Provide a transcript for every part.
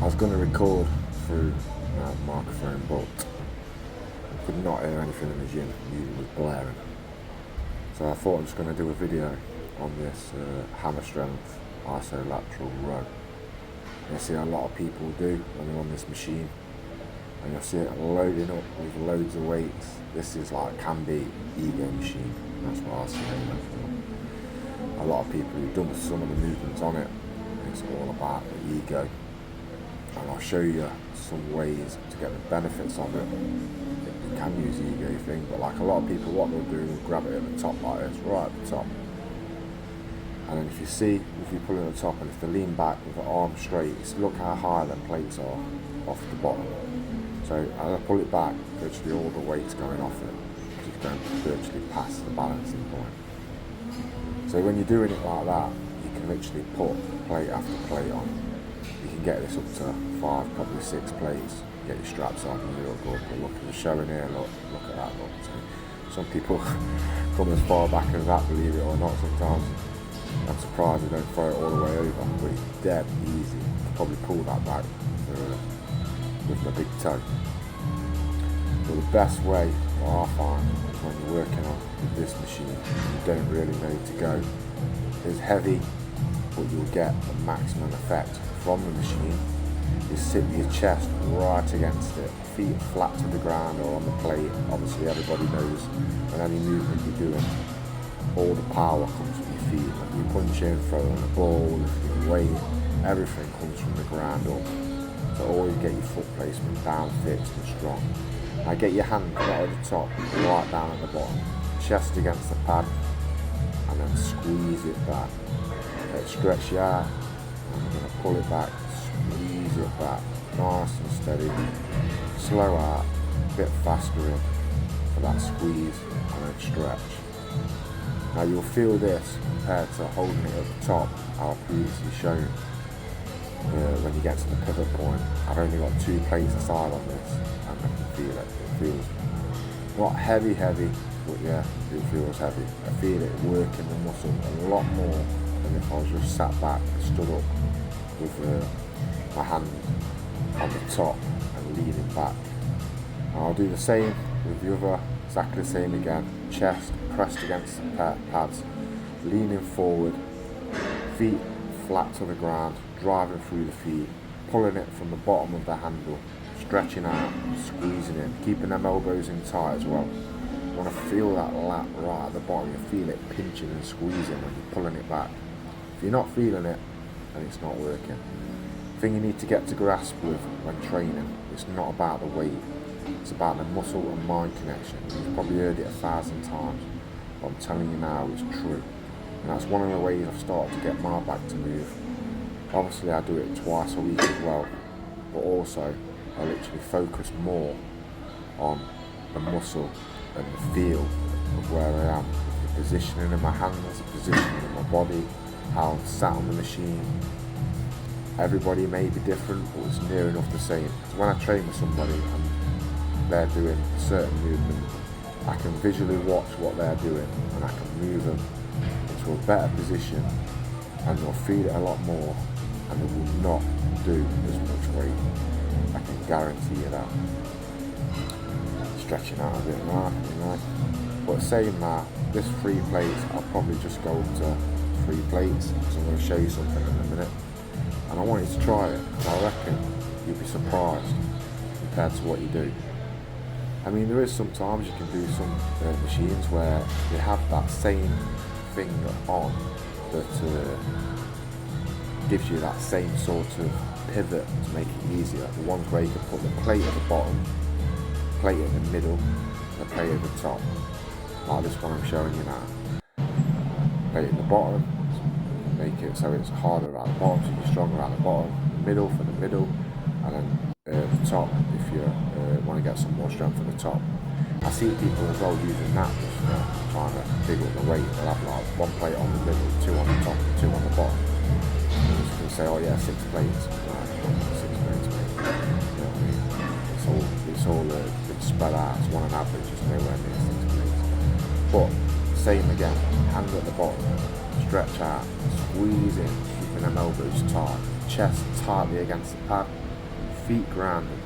I was going to record through my microphone, but I could not hear anything in the gym. It was blaring. So I thought I was going to do a video on this hammer strength isolateral row. You'll see a lot of people do when they're on this machine, and you'll see it loading up with loads of weights. This is can be ego machine. That's what I see it. A lot of people who've done some of the movements on it, it's all about the ego. And I'll show you some ways to get the benefits of it. You can use the ego thing, but a lot of people, what they'll do is grab it at the top like this, right at the top. And then if you pull it at the top, and if they lean back with the arm straight, look how high the plates are off the bottom. So as I pull it back, virtually all the weight's going off it, because it's going virtually past the balancing point. So when you're doing it like that, you can literally put plate after plate on. You can get this up to 5, probably 6 plates. Get your straps on and you'll go. But look at the showing here, look at that, look. So some people come as far back as that, believe it or not, sometimes. I'm surprised they don't throw it all the way over, but it's dead easy. You can probably pull that back with my big toe. But the best way, what I find, is when you're working on this machine, you don't really know to go. It's heavy, but you'll get the maximum effect from the machine. You sit with your chest right against it, feet flat to the ground or on the plate. Obviously everybody knows when any movement you're doing, all the power comes from your feet. When you punch in, throwing a ball, lifting weight, everything comes from the ground up. So always get your foot placement down, fixed and strong. Now get your hand right at the top, right down at the bottom, chest against the pad, and then squeeze it back. Stretch your arm, and we're going to pull it back, squeeze it back, nice and steady, slow out, a bit faster in for that squeeze, and then stretch. Now you'll feel this compared to holding it at the top, how I've previously shown. When you get to the pivot point, I've only got 2 plates aside on this, and I can feel it. It feels not heavy, but yeah, it feels heavy. I feel it working the muscle a lot more than if I was just sat back and stood up with my hand on the top and leaning back. And I'll do the same with the other, exactly the same again. Chest pressed against the pads, leaning forward, feet flat to the ground, driving through the feet, pulling it from the bottom of the handle, stretching out, squeezing it, keeping them elbows in tight as well. You want to feel that lat right at the bottom. You feel it pinching and squeezing when you're pulling it back. If you're not feeling it, then it's not working. The thing you need to get to grasp with when training, it's not about the weight, it's about the muscle and mind connection. You've probably heard it 1,000 times, but I'm telling you now, it's true. And that's one of the ways I've started to get my back to move. Obviously I do it twice a week as well, but also I literally focus more on the muscle and the feel of where I am, the positioning of my hands, the positioning of my body, how I'm sat on the machine. Everybody may be different, but it's near enough the same. So when I train with somebody and they're doing a certain movement, I can visually watch what they're doing and I can move them into a better position, and they'll feel it a lot more, and they will not do as much weight. I can guarantee you that. Stretching out a bit now, But saying that, this 3 plates, I'll probably just go up to 3 plates, so I'm going to show you something in a minute. And I want you to try it, and I reckon you'll be surprised compared to what you do. I mean, there is sometimes you can do some machines where you have that same thing on that gives you that same sort of pivot to make it easier. The ones where you can put the plate at the bottom, plate in the middle, and the plate at the top. Like this one I'm showing you now. Plate in the bottom, make it so it's harder around the bottom, so you're stronger around the bottom, middle for the middle, and then the top if you want to get some more strength at the top. I see people as well using that, just trying to dig up the weight. They'll have 1 plate on the middle, 2 on the top, 2 on the bottom. You can say, oh yeah, 6 plates. Right, 6 plates, mate. You know what I mean? It's all been spread out. It's one on average, it's nowhere near 6 plates. But same again, hands at the bottom, stretch out, squeeze in, keeping them elbows tight, chest tightly against the pad, feet grounded.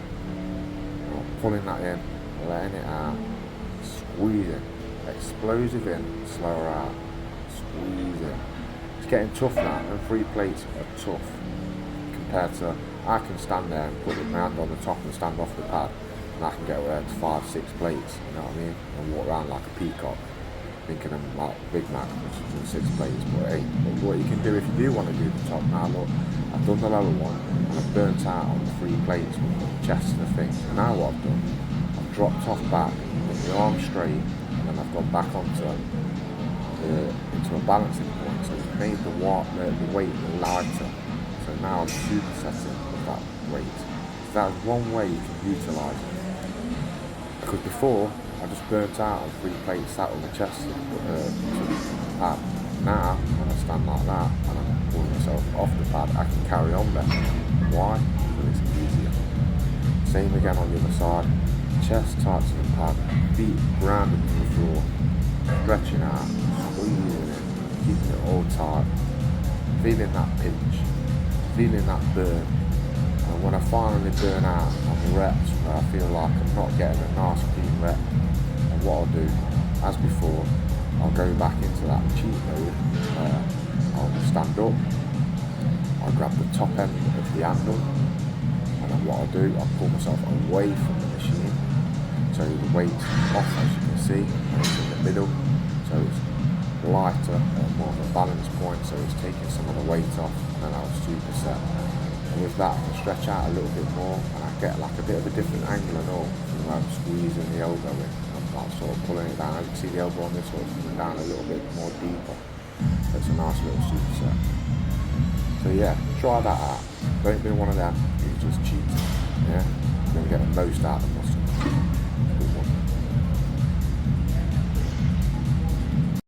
Pulling that in, letting it out, squeezing, explosive in, slower out, squeezing. It's getting tough now, and 3 plates are tough compared to, I can stand there and put my hand on the top and stand off the pad, and I can get away to 5, 6 plates, you know what I mean, and walk around like a peacock, thinking I'm like Big Mac, which is doing 6 plates, but hey, what you can do if you do want to do the top, now look, I've done the lower one, and I've burnt out on the 3 plates with the chest and the thing. So now what I've done, I've dropped off back, with the arm straight, and then I've gone back into a balancing point, so it's made the weight lighter. So now I'm supersetting with that weight. So that's one way you can utilise it. Because before, I just burnt out on 3 plates sat on the chest to the pad. Now, when I stand like that, and I'm pulling myself off the pad, I can carry on better. Why? Because it's easier. Same again on the other side. Chest tight to the pad, feet grounded to the floor, stretching out, squeezing it, keeping it all tight, feeling that pinch, feeling that burn. And when I finally burn out on the reps where I feel like I'm not getting a nice clean rep, and what I'll do, as before, I'll go back into that cheat mode where I'll stand up, I'll grab the top end of the handle, and then what I'll do, I'll pull myself away from the machine, so the weight's off as you can see, and it's in the middle, so it's lighter, more of a balance point, so it's taking some of the weight off, and then I'll superset. And with that I can stretch out a little bit more, and I get like a bit of a different angle and all, where I'm squeezing the elbow in. Like sort of pulling it down. You can see the elbow on this one coming down a little bit more deeper. So it's a nice little superset. So yeah, try that out. Don't be one of them who's just cheating. Yeah, you're gonna get the most out of the muscle.